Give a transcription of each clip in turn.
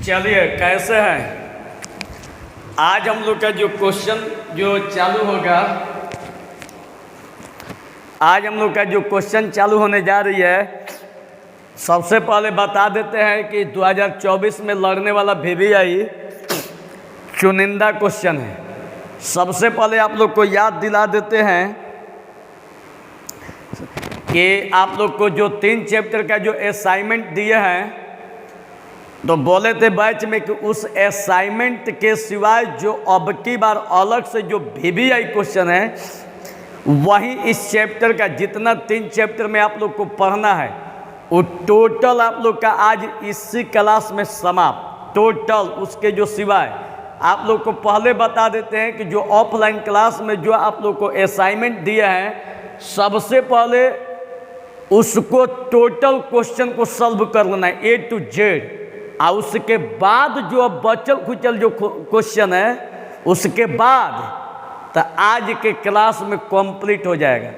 चलिए, कैसे हैं? आज हम लोग का जो क्वेश्चन जो चालू होगा, आज हम लोग का जो क्वेश्चन चालू होने जा रही है, सबसे पहले बता देते हैं कि 2024 में लड़ने वाला VVI चुनिंदा क्वेश्चन है। सबसे पहले आप लोग को याद दिला देते हैं कि आप लोग को जो 3 चैप्टर का जो असाइनमेंट दिए हैं, तो बोले थे बैच में कि उस असाइनमेंट के सिवाय जो अब की बार अलग से जो VVI क्वेश्चन है, वही इस चैप्टर का जितना 3 चैप्टर में आप लोग को पढ़ना है, वो टोटल आप लोग का आज इसी क्लास में समाप्त। टोटल उसके जो सिवाय आप लोग को पहले बता देते हैं कि जो ऑफलाइन क्लास में जो आप लोग को असाइनमेंट दिए हैं, सबसे पहले उसको टोटल क्वेश्चन को सॉल्व कर लेना है A to Z, और उसके बाद जो बचल खुचल जो क्वेश्चन है, उसके बाद तो आज के क्लास में कंप्लीट हो जाएगा।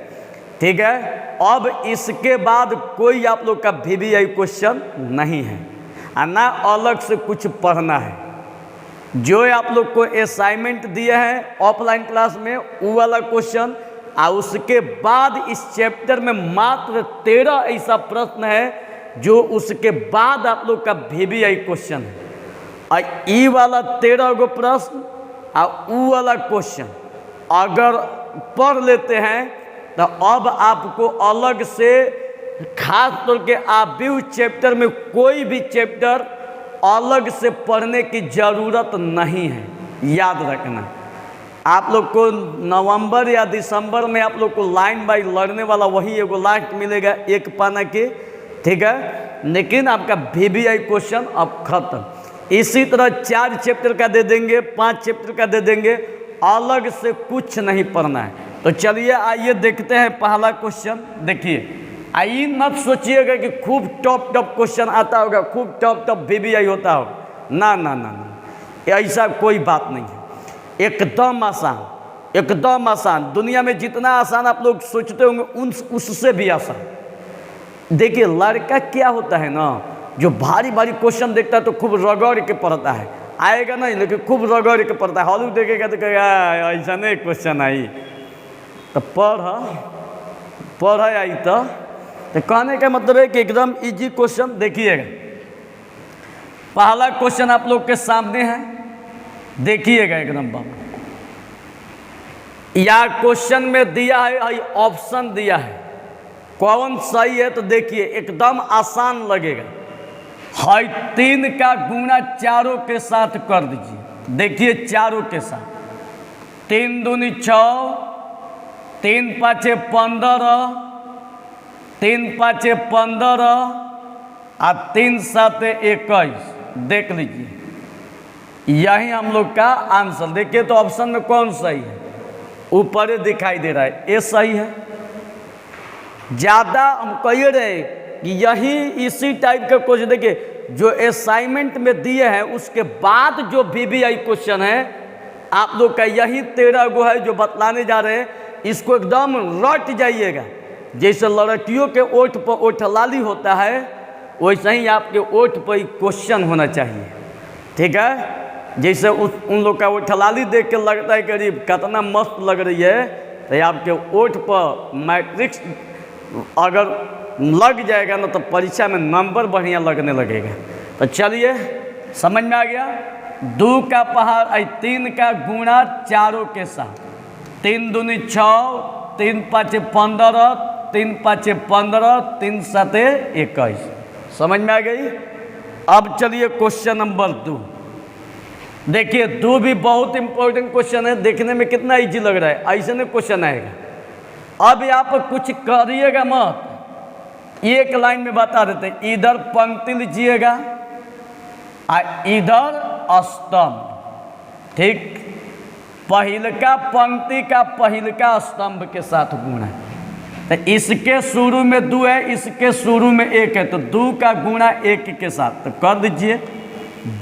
ठीक है, अब इसके बाद कोई आप लोग का VVI क्वेश्चन नहीं है और ना अलग से कुछ पढ़ना है। जो आप लोग को असाइनमेंट दिए हैं ऑफलाइन क्लास में, वो वाला क्वेश्चन, और उसके बाद इस चैप्टर में मात्र 13 ऐसा प्रश्न है जो उसके बाद आप लोग का VVI क्वेश्चन है। और ई वाला 13 गो प्रश्न और वो वाला क्वेश्चन अगर पढ़ लेते हैं, तो अब आपको अलग से खास तौर के आप भी उस चैप्टर में कोई भी चैप्टर अलग से पढ़ने की ज़रूरत नहीं है। याद रखना, आप लोग को नवंबर या दिसंबर में आप लोग को लाइन बाई लड़ने वाला वही एगो लास्ट मिलेगा 1 पाना के। ठीक है, लेकिन आपका VVI क्वेश्चन अब खत्म। इसी तरह 4 चैप्टर का दे देंगे, 5 चैप्टर का दे देंगे, अलग से कुछ नहीं पढ़ना है। तो चलिए आइए देखते हैं पहला क्वेश्चन। देखिए, आइए मत सोचिएगा कि खूब टॉप क्वेश्चन आता होगा, खूब टॉप VVI होता होगा। ना ना ना ना, ऐसा कोई बात नहीं है। एकदम आसान, एकदम आसान। दुनिया में जितना आसान आप लोग सोचते होंगे उससे भी आसान। देखिए, लड़का क्या होता है ना, जो भारी भारी क्वेश्चन देखता है तो खूब रगड़ के पढ़ता है। आएगा नहीं, लेकिन खूब रगड़ के पढ़ता है। हॉल देखेगा तो कहेगा ऐसा नहीं क्वेश्चन आई, तो पढ़ आई। तो कहने का मतलब है कि एकदम इजी क्वेश्चन। देखिएगा, पहला क्वेश्चन आप लोग के सामने है, देखिएगा एकदम बाबू। या क्वेश्चन में दिया है, ऑप्शन दिया है, कौन सही है? तो देखिए एकदम आसान लगेगा। 3 का गुणा चारों के साथ कर दीजिए। देखिए चारों के साथ, 3 दूनी 6, 3 पाँचे 15, 3 पाँचे 15 और 3 साते 21। देख लीजिए, यही हम लोग का आंसर। देखिए तो ऑप्शन में कौन सही है? ऊपर दिखाई दे रहा है, ये सही है। ज़्यादा हम कह रहे कि यही इसी टाइप का क्वेश्चन देखिए जो असाइनमेंट में दिए हैं, उसके बाद जो VVI क्वेश्चन है आप लोग का, यही 13 गो है जो बतलाने जा रहे हैं। इसको एकदम रट जाइएगा। जैसे लड़कियों के ओठ पर ओठलाली होता है, वैसे ही आपके ओठ पर क्वेश्चन होना चाहिए। ठीक है, जैसे उन लोग का ओठलाली देख के लगता है कि कितना मस्त लग रही है, तो आपके ओठ पर मैट्रिक्स अगर लग जाएगा ना, तो परीक्षा में नंबर बढ़िया लगने लगेगा। तो चलिए समझ में आ गया। 2 का पहाड़ 3 का गुणा चारों के साथ, 3 दूनी 6, 3 पाँचे 15, 3 पाँचे 15, 3 साते 21। समझ में आ गई। अब चलिए क्वेश्चन नंबर 2। देखिए 2 भी बहुत इंपॉर्टेंट क्वेश्चन है। देखने में कितना इजी लग रहा है, ऐसे नहीं क्वेश्चन आएगा। अब आप कुछ करिएगा मत, एक लाइन में बता देते हैं। इधर पंक्ति लीजिएगा और इधर स्तंभ। ठीक, पहिलका पंक्ति का पहिलका स्तंभ के साथ गुणा है। तो इसके शुरू में 2 है, इसके शुरू में 1 है, तो 2 का गुणा 1 के साथ तो कर दीजिए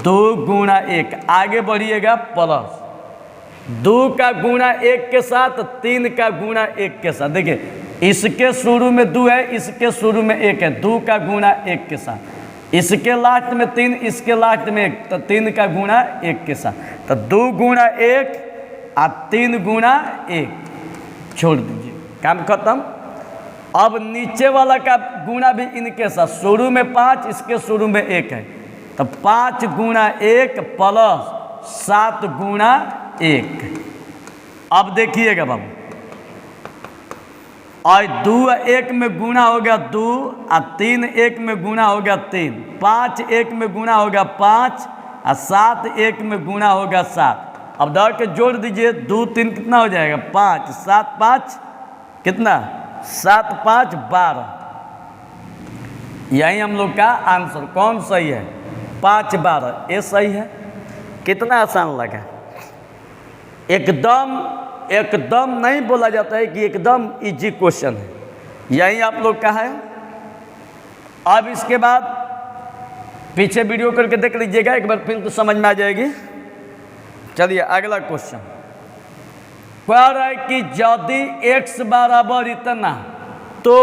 2 गुणा 1। आगे बढ़िएगा, प्लस 2 का गुणा 1 के साथ, 3 का गुणा 1 के साथ। देखिए इसके शुरू में 2 है, इसके शुरू में 1 है, 2 का गुणा 1 के साथ। इसके लास्ट में 3, इसके लास्ट में 1, तो 3 का गुणा 1 के साथ, तो 2 गुणा 1 और 3 गुणा 1 छोड़ दीजिए, काम खत्म। अब नीचे वाला का गुणा भी इनके साथ, शुरू में 5, इसके शुरू में 1 है, तो 5 गुणा 1 प्लस 7 गुणा 1। अब देखिएगा बाबू, और 2 1 में गुणा हो गया 2, और 3 1 में गुणा हो गया 3, 5 1 में गुणा हो गया 5, और 7 1 में गुणा हो गया 7। अब दौड़ के जोड़ दीजिए, 2 3 कितना हो जाएगा 5, 7 5 कितना 7 5 12। यही हम लोग का आंसर कौन सही है, 5 12, ये सही है। कितना आसान लगा, एकदम नहीं बोला जाता है कि एकदम इजी क्वेश्चन है, यही आप लोग का है। अब इसके बाद पीछे वीडियो करके देख लीजिएगा एक बार, फिर तो समझ में आ जाएगी। चलिए अगला क्वेश्चन कह रहा है कि यदि x बराबर इतना तो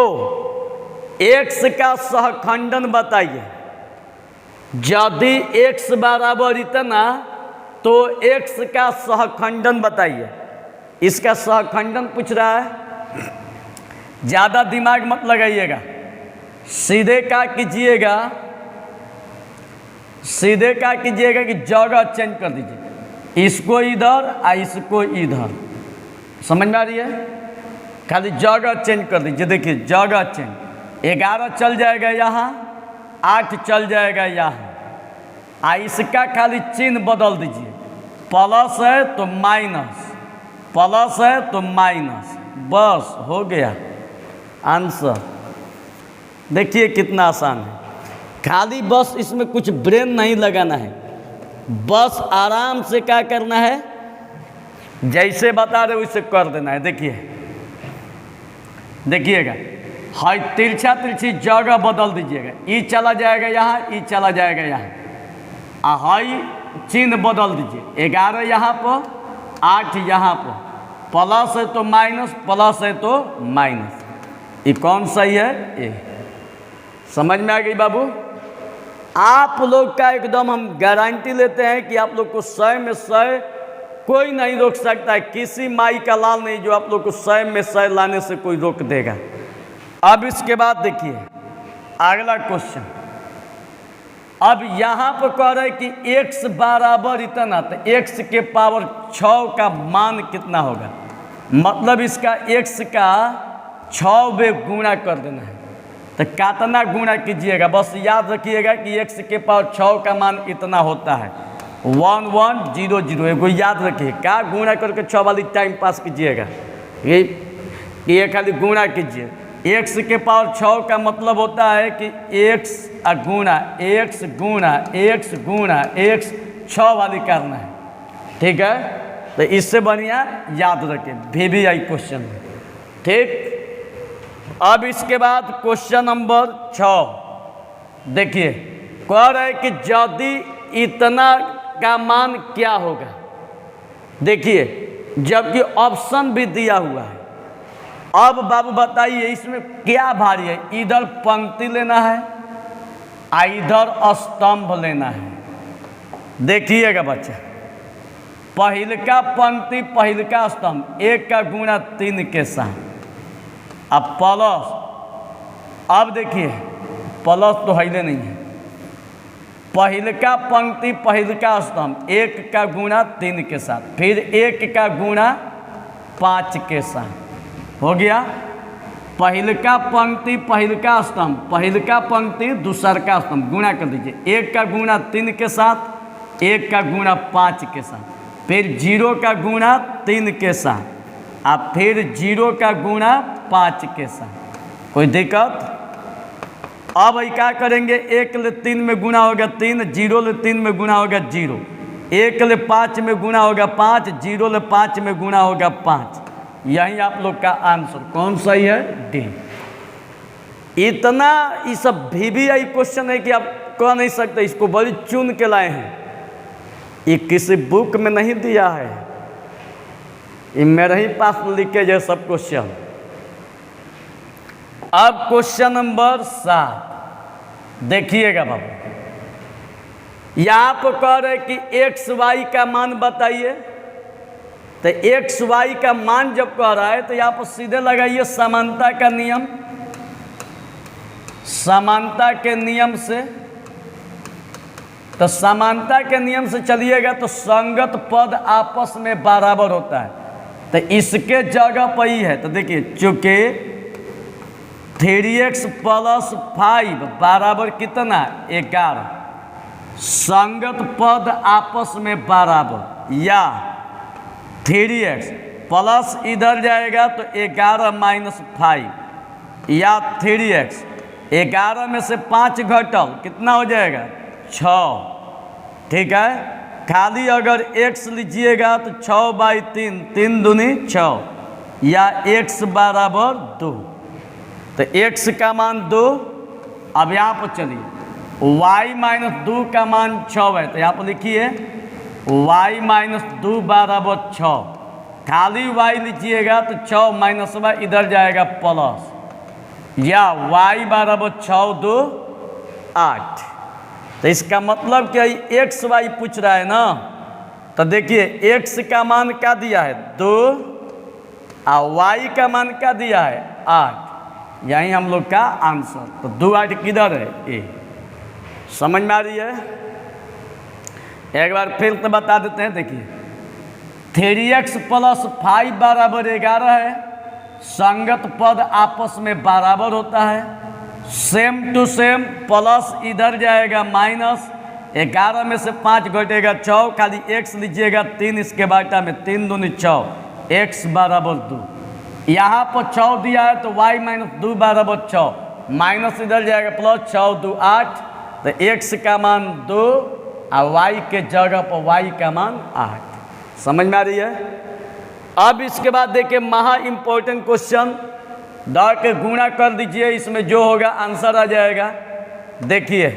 x का सहखंडन बताइए। यदि x बराबर इतना तो x का सहखंडन बताइए। इसका सहखंडन पूछ रहा है, ज़्यादा दिमाग मत लगाइएगा, सीधे क्या कीजिएगा कि जगह चेंज कर दीजिए, इसको इधर और इसको इधर, समझ में आ रही है, खाली जगह चेंज कर दीजिए। देखिए जगह चेंज, 11 चल जाएगा यहाँ, 8 चल जाएगा यहाँ, इसका खाली चिन्ह बदल दीजिए, प्लस है तो माइनस, प्लस है तो माइनस, बस हो गया आंसर। देखिए कितना आसान है, खाली बस इसमें कुछ ब्रेन नहीं लगाना है, बस आराम से क्या करना है, जैसे बता रहे वैसे कर देना है। देखिएगा, हाई तिरछा तिरछी जगह बदल दीजिएगा, ई चला जाएगा यहाँ, ई चला जाएगा यहाँ, हाई चिन्ह बदल दीजिए, 11 यहाँ पर, 8 यहाँ पर, प्लस है तो माइनस, प्लस है तो माइनस, ये कौन सही है, ये समझ में आ गई बाबू। आप लोग का एकदम हम गारंटी लेते हैं कि आप लोग को 100 में 100 कोई नहीं रोक सकता है, किसी माई का लाल नहीं जो आप लोग को 100 में 100 लाने से कोई रोक देगा। अब इसके बाद देखिए अगला क्वेश्चन, अब यहाँ पर कह रहे हैं कि x बराबर इतना, तो x के पावर 6 का मान कितना होगा, मतलब इसका x का 6 में गुणा कर देना है। तो कितना गुणा कीजिएगा, बस याद रखिएगा कि x के पावर 6 का मान इतना होता है, 1 1 0 0, एगो याद रखिए, क्या गुणा करके 6 वाली टाइम पास कीजिएगा, ये खाली गुणा कीजिए। x के पावर 6 का मतलब होता है कि x गुणा x गुणा x गुणा x 6 वाली करना है, ठीक है। तो इससे बढ़िया याद रखें, VBI क्वेश्चन है, ठीक। अब इसके बाद क्वेश्चन नंबर 6 देखिए, कह रहे कि यदि इतना का मान क्या होगा। देखिए जबकि ऑप्शन भी दिया हुआ है, अब बाबू बताइए इसमें क्या भारी है, इधर पंक्ति लेना है इधर स्तंभ लेना है। देखिएगा बच्चा, पहिलका पंक्ति पहिलका स्तंभ, 1 का गुणा 3 के साथ, अब प्लस, अब देखिए प्लस तो है नहीं है, पहिलका पंक्ति पहिलका स्तंभ 1 का गुणा 3 के साथ, फिर 1 का गुणा 5 के साथ, हो गया। पहिलका पंक्ति पहिलका स्तंभ, पहिलका पंक्ति दूसरका स्तंभ, गुणा कर दीजिए, 1 का गुणा 3 के साथ, 1 का गुणा 5 के साथ, फिर 0 का गुणा 3 के साथ, अब फिर 0 का गुणा 5 के साथ। कोई दिक्कत? अब क्या करेंगे, 1 ले 3 में गुणा होगा 3, 0 ले 3 में गुणा होगा 0, 1 ले 5 में गुणा होगा 5, 0 ले 5 में गुणा होगा 5। यही आप लोग का आंसर कौन सही है, डी। इतना ये सब VBI क्वेश्चन है कि आप कह नहीं सकते, इसको बड़ी चुन के लाए हैं, ये किसी बुक में नहीं दिया है, ये मेरे ही पास लिखे जो सब क्वेश्चन। अब क्वेश्चन नंबर 7 देखिएगा बाबू, यहाँ पर कह रहे कि एक्स वाई का मान बताइए। तो एक्स वाई का मान जब कह रहा है तो यहाँ पर सीधे लगाइए समानता का नियम। समानता के नियम से, तो समानता के नियम से चलिएगा तो संगत पद आपस में बराबर होता है। तो इसके जगह पर ही है। तो देखिए, चूंकि 3x + 5 बराबर कितना, 11, संगत पद आपस में बराबर, या 3x प्लस इधर जाएगा तो 11 - 5, या 3x 11 में से 5 घटल कितना हो जाएगा, 6। ठीक है, खाली अगर x लीजिएगा तो 6/3, 3 दूनी 6, या x बराबर 2। तो x का मान 2। अब यहाँ पर चलिए, y - 2 का मान 6 है। तो यहाँ पर लिखिए y - 2 बराबर 6। खाली y लीजिएगा तो 6 माइनस y इधर जाएगा प्लस, या y बराबर 6 - 2 = 8। तो इसका मतलब क्या, एक्स वाई पूछ रहा है ना। तो देखिए, x का मान क्या दिया है, 2, और y का मान क्या दिया है, 8। यही हम लोग का आंसर। तो 2 8 किधर है, ए। समझ में आ रही है? एक बार फिर तो बता देते हैं। देखिए, 3x + 5 बराबर 11 है। संगत पद आपस में बराबर होता है। सेम टू सेम, प्लस इधर जाएगा माइनस, 11 में से 5 घटेगा 6, खाली x लीजिएगा 3, इसके बाटा में 3 दूनी 6, x बराबर 2। यहाँ पर 6 दिया है तो y - 2 बराबर 6, माइनस इधर जाएगा प्लस, 6 - 2 = 8। तो x का मान 2 और y के जगह पर y का मान 8। समझ में आ रही है? अब इसके बाद देखिए, महा इम्पोर्टेंट क्वेश्चन, दौड़ के गुणा कर दीजिए, इसमें जो होगा आंसर आ जाएगा। देखिए,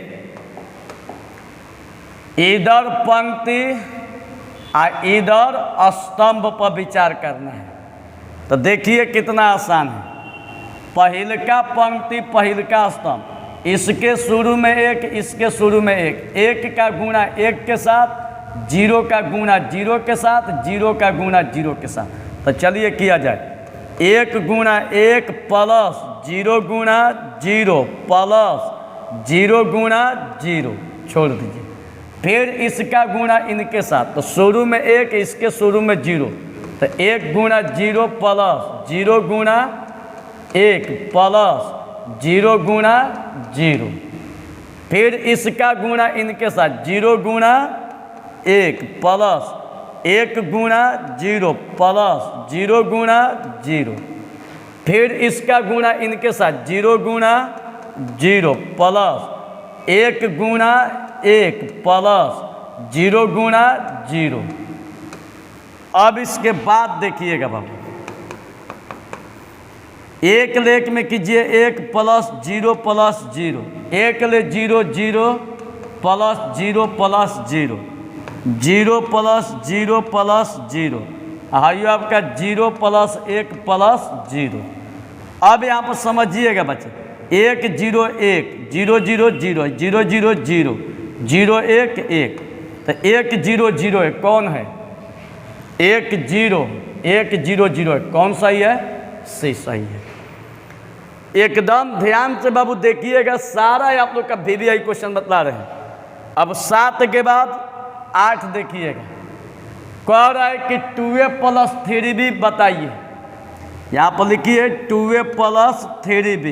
इधर पंक्ति और इधर स्तंभ पर विचार करना है। तो देखिए कितना आसान है। पहिल का पंक्ति, पहिल का स्तंभ, इसके शुरू में 1, इसके शुरू में 1, 1 का गुणा 1 के साथ, 0 का गुणा 0 के साथ, 0 का गुणा 0 के साथ। तो चलिए किया जाए, 1 गुणा 1 प्लस 0 गुणा 0 प्लस 0 गुणा 0, छोड़ दीजिए। फिर इसका गुणा इनके साथ, तो शुरू में 1, इसके शुरू में 0, तो 1 गुणा 0 प्लस 0 गुणा 1 प्लस 0 गुणा 0। फिर इसका गुणा इनके साथ, 0 गुणा 1 प्लस 1 गुणा 0 प्लस 0 गुणा 0। फिर इसका गुणा इनके साथ, 0 गुणा 0 प्लस 1 गुणा 1 प्लस 0 गुणा 0। अब इसके बाद देखिएगा बाबू, 1 लेख में कीजिए 1 प्लस 0 प्लस 0, 1 ले 0 0 plus 0 plus 0, 0 plus 0 plus 0, high आपका 0 प्लस 1 प्लस 0। अब यहाँ पर समझिएगा बच्चे, 1 0 1 0 0 0 0 0 0 0 1 1। तो 1 0 0 1 कौन है, 1 0 1 0 0 1 कौन सही है, सही है। एकदम ध्यान से बाबू देखिएगा, सारा आप लोग का VVI क्वेश्चन बतला रहे हैं। अब 7 के बाद 8 देखिएगा, कह रहा है कि 2a प्लस 3b बताइए। यहाँ पर लिखिए 2a प्लस 3b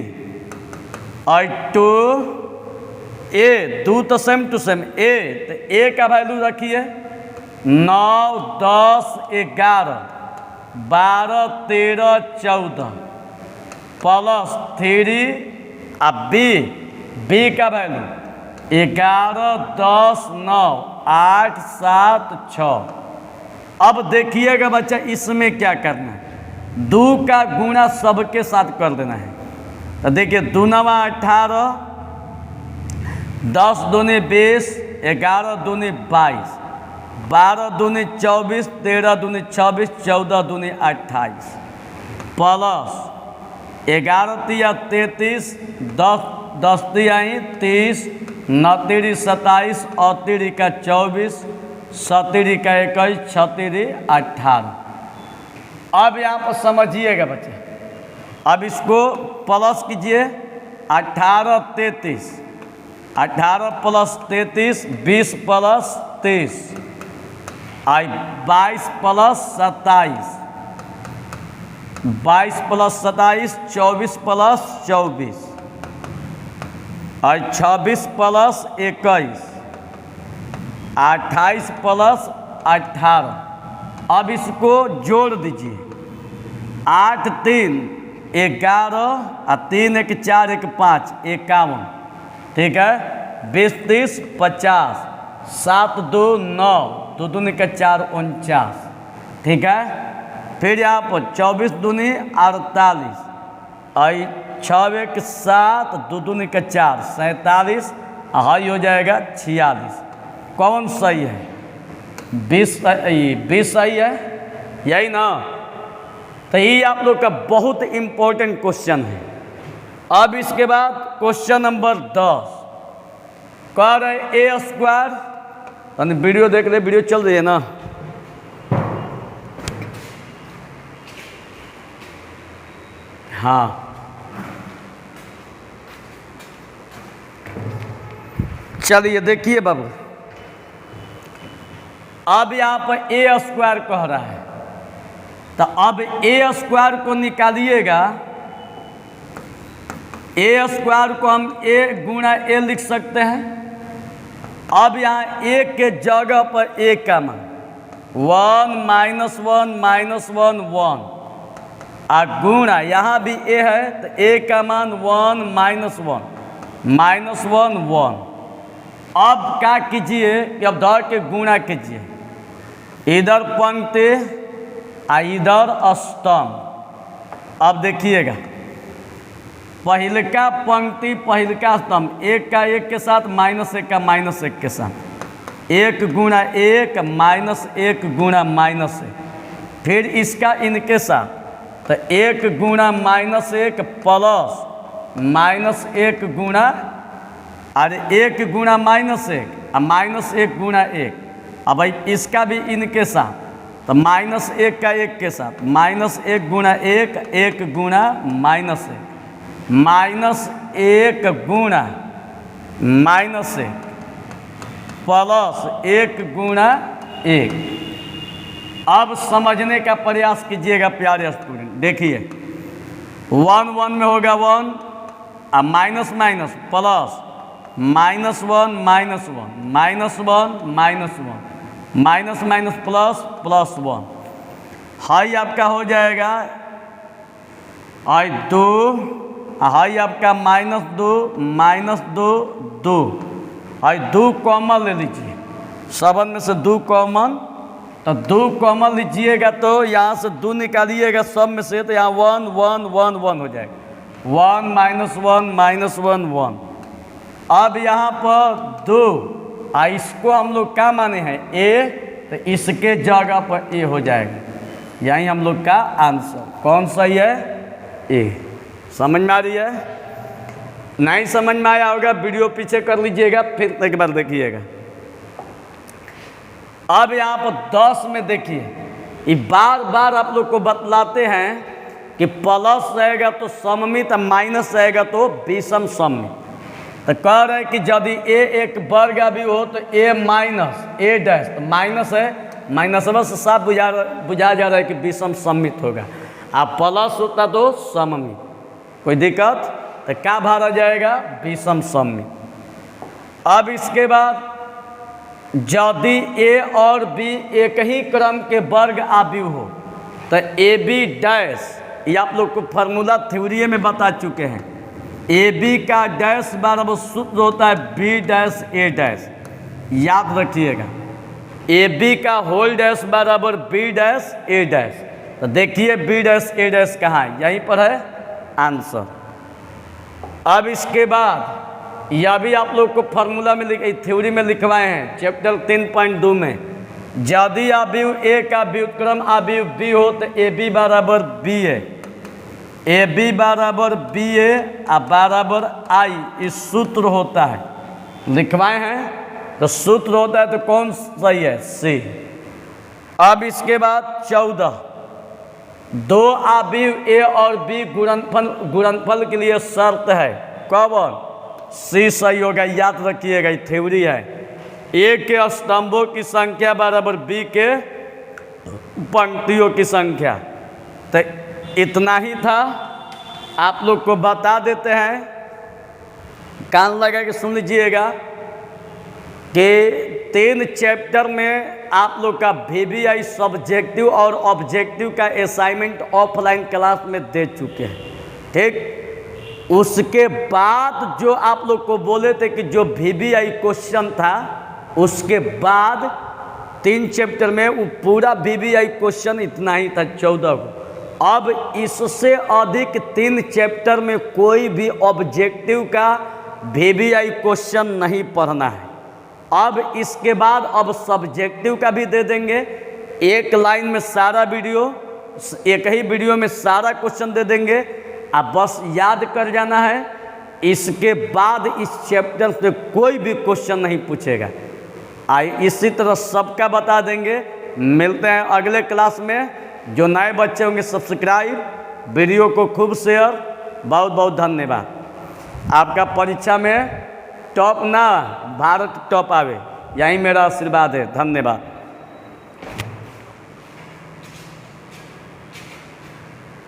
और 2a, 2 तो सेम टू सेम, a तो a का वैल्यू रखिए 9 10 11 12 13 14 प्लस 3 अब b का वैल्यू 11 10 9 8 7 6। अब देखिएगा बच्चा, इसमें क्या करना है, 2 का गुणा सबके साथ कर देना है। तो देखिए 2 9 18, 10 दूनी 20, 11 दूनी 22, 12 दूनी 24, 13 दूनी 26, 14 दूनी 28 प्लस 11 तिया 33, 10 10 तिहाई 30, 9 तिरी 27, और तिरी का 24, 7 तिरी का 21, 6 तिरी 18। अब यहाँ पर समझिएगा बच्चे, अब इसको प्लस कीजिए। 18 33, 18 plus 33 20 plus 30, 22 plus 27, 22 plus 27 24 plus 24, और 26 प्लस 21 28 प्लस 18। अब इसको जोड़ दीजिए। 8 3 11, और 3 1 4 1 5 51, ठीक है। 20 30 50, 7 2 9, 2 दूनी का 4 49, ठीक है। फिर यहाँ पर 24 दूनी 48, और 6 1 7, 2 दूनी का 4 47, हाई हो जाएगा 46। कौन सही है? 20 सही है, यही ना। तो ये आप लोग का बहुत इम्पोर्टेंट क्वेश्चन है। अब इसके बाद क्वेश्चन नंबर 10 कह रहे ए स्क्वायर। वीडियो देख ले, वीडियो चल रही है ना। हाँ, चलिए देखिए बाबू, अब यहाँ पर ए स्क्वायर कह रहा है, तो अब ए स्क्वायर को निकालिएगा। ए स्क्वायर को हम ए गुणा ए लिख सकते हैं। अब यहाँ ए के जगह पर ए का मान 1 -1 -1 1, और गुणा यहाँ भी ए है, तो ए का मान 1 -1 -1 1। अब क्या कीजिए कि अब धर के गुणा कीजिए, इधर पंक्ति और इधर स्तंभ। अब देखिएगा, पहिलका पंक्ति पहिलका स्तंभ, एक का एक के साथ, -1 का -1 के साथ, 1 गुणा 1 -1 गुणा -1। फिर इसका इनके साथ, तो 1 गुणा -1 प्लस -1 गुणा, अरे 1 गुणा -1 और -1 गुणा 1। अब भाई इसका भी इनके साथ, तो -1 का 1 के साथ, -1 गुणा 1 1 गुणा -1, -1 गुणा -1 प्लस 1 गुणा 1। अब समझने का प्रयास कीजिएगा प्यारे स्टूडेंट। देखिए 1 1 में होगा 1, और minus minus plus, -1 -1 -1 minus minus plus +1, high आपका हो जाएगा -2, हाई आपका -2 2, हाई 2 कॉमन ले लीजिए, 7 में से 2 कॉमन, तो 2 कॉमन लीजिएगा तो यहाँ से 2 निकालिएगा सब में से, तो यहाँ 1 1 1 1 हो जाएगा, 1 -1 -1 1। अब यहाँ पर 2, इसको हम लोग क्या माने हैं ए, तो इसके जगह पर ए हो जाएगा। यही हम लोग का आंसर कौन सही है? ए। समझ में आ रही है? नहीं समझ में आया होगा वीडियो पीछे कर लीजिएगा, फिर एक बार देखिएगा। अब यहाँ पर 10 में देखिए, ये बार बार आप लोग को बतलाते हैं कि प्लस रहेगा तो सममित, माइनस रहेगा तो विषम सममित। तो कह रहे हैं कि यदि ए एक वर्ग भी हो तो ए माइनस ए डैश, तो माइनस है, माइनस से साफ बुझा जा रहा है कि विषम सममित होगा। आप प्लस होता तो सममित, कोई दिक्कत? तो क्या भरा जाएगा? विषम सममित। अब इसके बाद यदि ए और बी एक ही क्रम के वर्ग आव्यूह हो तो ए बी डैश, ये आप लोग को फार्मूला थ्योरी में बता चुके हैं। ए बी का डैश बराबर सूत्र होता है बी डैश ए डैश, याद रखिएगा। ए बी का होल डैश बराबर बी डैश ए डैश। तो देखिए बी डैश ए डैश कहाँ है? यहीं पर है आंसर। अब इसके बाद यह भी आप लोग को फार्मूला में थ्योरी में लिखवाए हैं चैप्टर 3.2 में। यदि आव्यूह ए का व्युत्क्रम आव्यूह बी हो तो ए बी बराबर बी है। ए बी बराबर बी ए बराबर आई, इस सूत्र होता है, लिखवाए हैं तो सूत्र होता है, तो कौन सही है? सी। अब इसके बाद 14, दो अवयव ए और बी गुणनफल के लिए शर्त है, कौन? सी सही होगा, याद रखिएगा, ये थ्योरी है। ए के स्तंभों की संख्या बराबर बी के पंक्तियों की संख्या। तो इतना ही था, आप लोग को बता देते हैं, कान लगा के सुन लीजिएगा कि 3 चैप्टर में आप लोग का VBI सब्जेक्टिव और ऑब्जेक्टिव का असाइनमेंट ऑफलाइन क्लास में दे चुके हैं, ठीक। उसके बाद जो आप लोग को बोले थे कि जो VBI क्वेश्चन था, उसके बाद 3 चैप्टर में वो पूरा VBI क्वेश्चन इतना ही था, 14 को। अब इससे अधिक 3 चैप्टर में कोई भी ऑब्जेक्टिव का VBI क्वेश्चन नहीं पढ़ना है। अब इसके बाद अब सब्जेक्टिव का भी दे देंगे, एक लाइन में सारा वीडियो, एक ही वीडियो में सारा क्वेश्चन दे देंगे, अब बस याद कर जाना है। इसके बाद इस चैप्टर से कोई भी क्वेश्चन नहीं पूछेगा। इसी तरह सबका बता देंगे। मिलते हैं अगले क्लास में। जो नए बच्चे होंगे सब्सक्राइब, वीडियो को खूब शेयर। बहुत बहुत धन्यवाद। आपका परीक्षा में टॉप ना, भारत टॉप आवे, यही मेरा आशीर्वाद है। धन्यवाद।